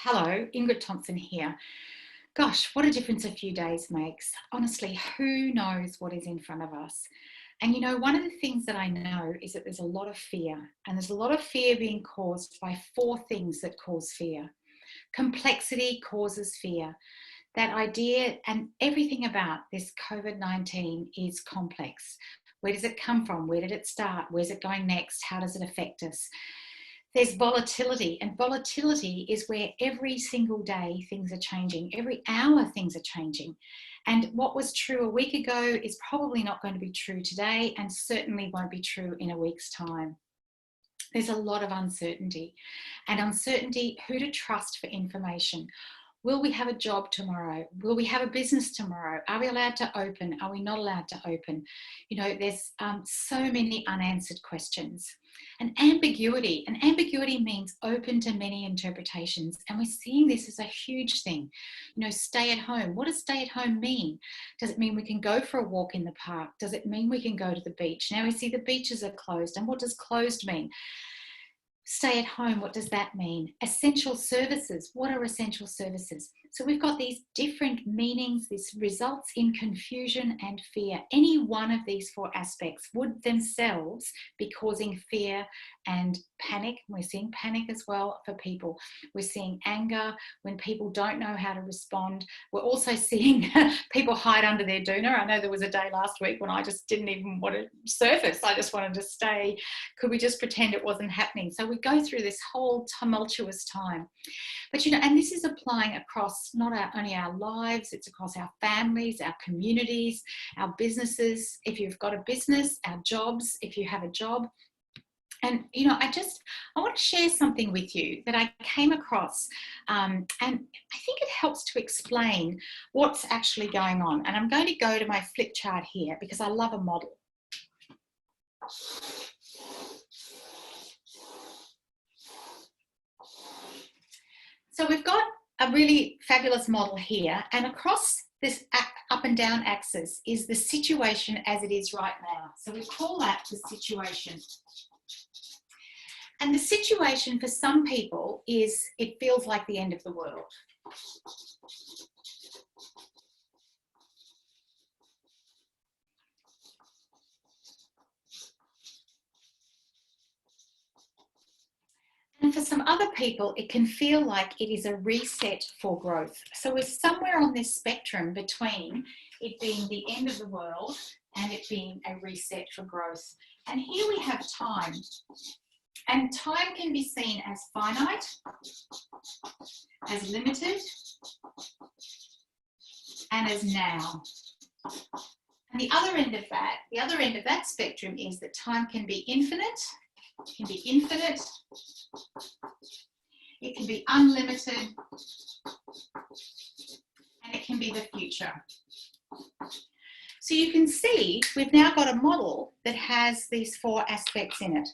Hello, Ingrid Thompson here. Gosh, what a difference a few days makes. Honestly, who knows what is in front of us? And you know, one of the things that I know is that there's a lot of fear, and there's a lot of fear being caused by four things that cause fear. Complexity causes fear. That idea and everything about this COVID-19 is complex. Where does it come from? Where did it start? Where's it going next? How does it affect us? There's volatility, and volatility is where every single day things are changing. Every hour things are changing. And what was true a week ago is probably not going to be true today, and certainly won't be true in a week's time. There's a lot of uncertainty, and uncertainty, who to trust for information. Will we have a job tomorrow? Will we have a business tomorrow? Are we allowed to open? Are we not allowed to open? You know, there's so many unanswered questions. And ambiguity means open to many interpretations. And we're seeing this as a huge thing. You know, stay at home. What does stay at home mean? Does it mean we can go for a walk in the park? Does it mean we can go to the beach? Now we see the beaches are closed. And what does closed mean? Stay at home, what does that mean? Essential services, what are essential services? So we've got these different meanings. This results in confusion and fear. Any one of these four aspects would themselves be causing fear and panic. We're seeing panic as well for people. We're seeing anger when people don't know how to respond. We're also seeing people hide under their doona. I know there was a day last week when I just didn't even want to surface. I just wanted to stay. Could we just pretend it wasn't happening? So we go through this whole tumultuous time. But, you know, and this is applying across not only our lives, it's across our families, our communities, our businesses. If you've got a business, our jobs, if you have a job. And, you know, I want to share something with you that I came across, and I think it helps to explain what's actually going on. And I'm going to go to my flip chart here because I love a model. So we've got a really fabulous model here, and across this up and down axis is the situation as it is right now. So we call that the situation. And the situation for some people is it feels like the end of the world. And for some other people, it can feel like it is a reset for growth. So we're somewhere on this spectrum between it being the end of the world and it being a reset for growth. And here we have time. And time can be seen as finite, as limited, and as now. And the other end of that spectrum is that time can be infinite, it can be unlimited, and it can be the future. So you can see we've now got a model that has these four aspects in it.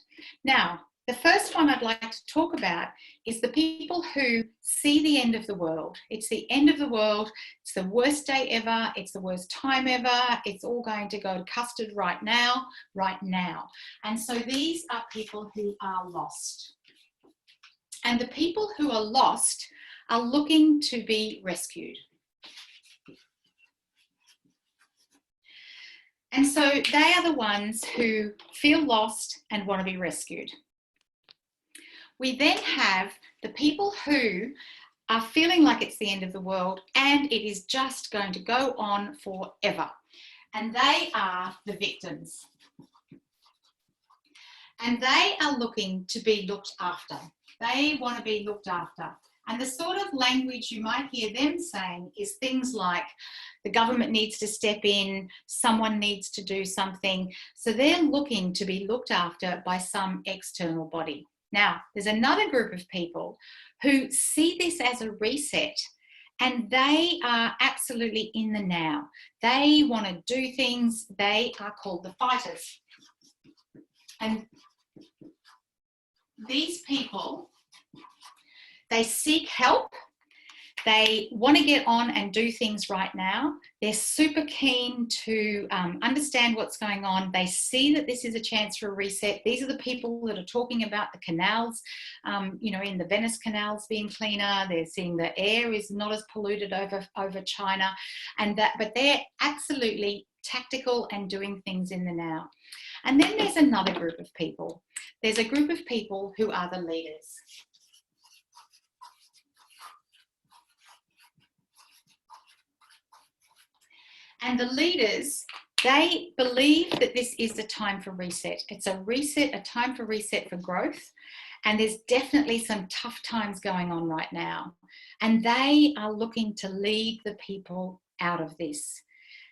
Now, the first one I'd like to talk about is the people who see the end of the world. It's the end of the world. It's the worst day ever. It's the worst time ever. It's all going to go to custard right now. And so these are people who are lost. And the people who are lost are looking to be rescued. And so they are the ones who feel lost and want to be rescued. We then have the people who are feeling like it's the end of the world and it is just going to go on forever. And they are the victims. And they are looking to be looked after. They want to be looked after. And the sort of language you might hear them saying is things like, the government needs to step in, someone needs to do something. So they're looking to be looked after by some external body. Now, there's another group of people who see this as a reset, and they are absolutely in the now. They want to do things. They are called the fighters. And these people, they seek help. They want to get on and do things right now. They're super keen to understand what's going on. They see that this is a chance for a reset. These are the people that are talking about the canals, in the Venice canals being cleaner. They're seeing the air is not as polluted over China, but they're absolutely tactical and doing things in the now. And then there's another group of people. There's a group of people who are the leaders. And the leaders, they believe that this is a time for reset. It's a reset, a time for reset for growth. And there's definitely some tough times going on right now. And they are looking to lead the people out of this.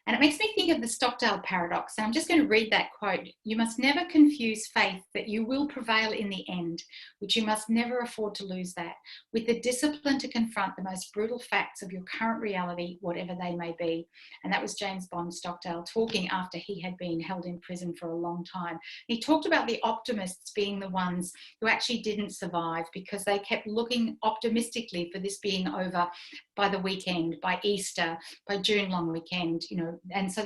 And it makes me think of the Stockdale paradox. And I'm just going to read that quote. You must never confuse faith that you will prevail in the end, which you must never afford to lose that, with the discipline to confront the most brutal facts of your current reality, whatever they may be. And that was James Bond Stockdale talking after he had been held in prison for a long time. He talked about the optimists being the ones who actually didn't survive because they kept looking optimistically for this being over by the weekend, by Easter, by June long weekend, and so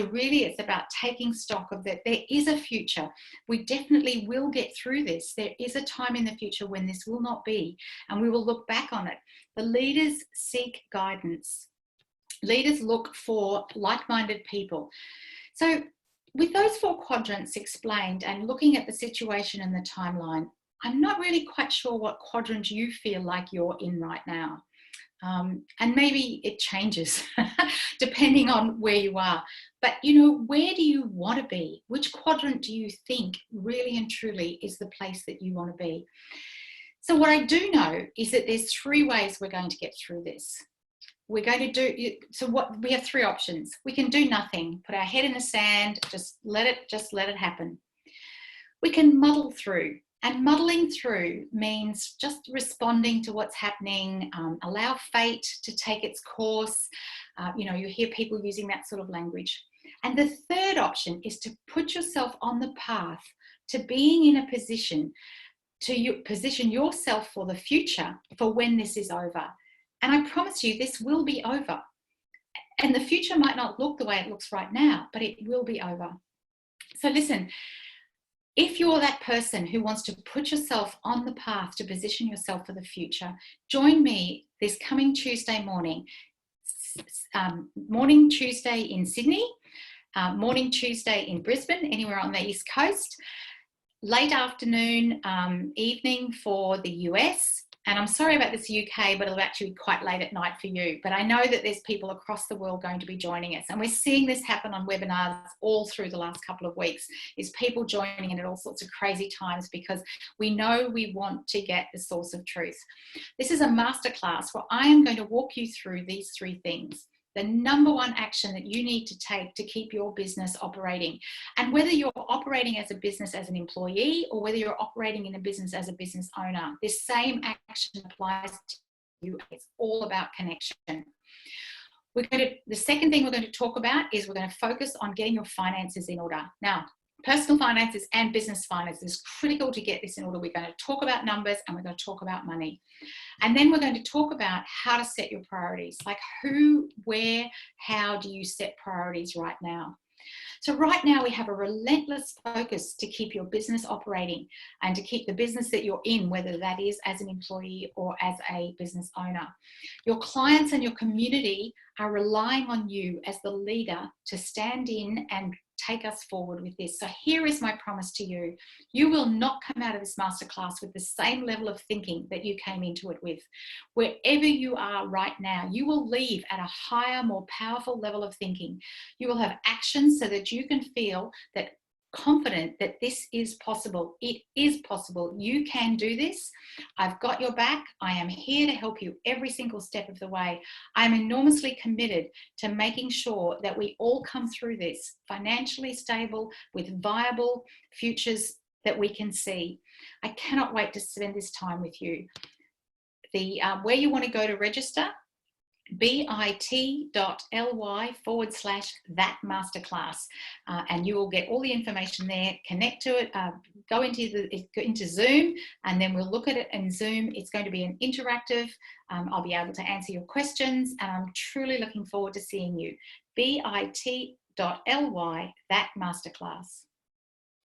really it's about taking stock of that. There is a future. We definitely will get through this. There is a time in the future when this will not be, and we will look back on it. The leaders seek guidance. Leaders look for like-minded people. So with those 4 quadrants explained and looking at the situation and the timeline, I'm not really quite sure what quadrant you feel like you're in right now. And maybe it changes depending on where you are. But, where do you want to be? Which quadrant do you think really and truly is the place that you want to be? So what I do know is that there's 3 ways we're going to get through this. We have 3 options. We can do nothing, put our head in the sand, just let it happen. We can muddle through. And muddling through means just responding to what's happening, allow fate to take its course. You hear people using that sort of language. And the third option is to put yourself on the path to being in a position to position yourself for the future, for when this is over. And I promise you, this will be over. And the future might not look the way it looks right now, but it will be over. So listen, if you're that person who wants to put yourself on the path to position yourself for the future, join me this coming Tuesday morning. Morning Tuesday in Sydney, morning Tuesday in Brisbane, anywhere on the East Coast, late afternoon, evening for the US. And I'm sorry about this UK, but it'll actually be quite late at night for you. But I know that there's people across the world going to be joining us. And we're seeing this happen on webinars all through the last couple of weeks, is people joining in at all sorts of crazy times because we know we want to get the source of truth. This is a masterclass where I am going to walk you through these 3 things. The number 1 action that you need to take to keep your business operating. And whether you're operating as a business as an employee or whether you're operating in a business as a business owner, this same action applies to you. It's all about connection. The second thing we're going to talk about is we're going to focus on getting your finances in order. Now, personal finances and business finances is critical to get this in order. We're going to talk about numbers and we're going to talk about money. And then we're going to talk about how to set your priorities, like who, where, how do you set priorities right now? So right now we have a relentless focus to keep your business operating and to keep the business that you're in, whether that is as an employee or as a business owner. Your clients and your community are relying on you as the leader to stand in and take us forward with this. So here is my promise to you. You will not come out of this masterclass with the same level of thinking that you came into it with. Wherever you are right now, you will leave at a higher, more powerful level of thinking. You will have actions so that you can feel that confident that this is possible. It is possible. You can do this. I've got your back. I am here to help you every single step of the way. I'm enormously committed to making sure that we all come through this financially stable with viable futures that we can see. I cannot wait to spend this time with you. Where you want to go to register bit.ly/that masterclass, and you will get all the information there. Connect to it, go into Zoom, and then we'll look at it in Zoom. It's going to be an interactive. I'll be able to answer your questions, and I'm truly looking forward to seeing you. bit.ly/that masterclass.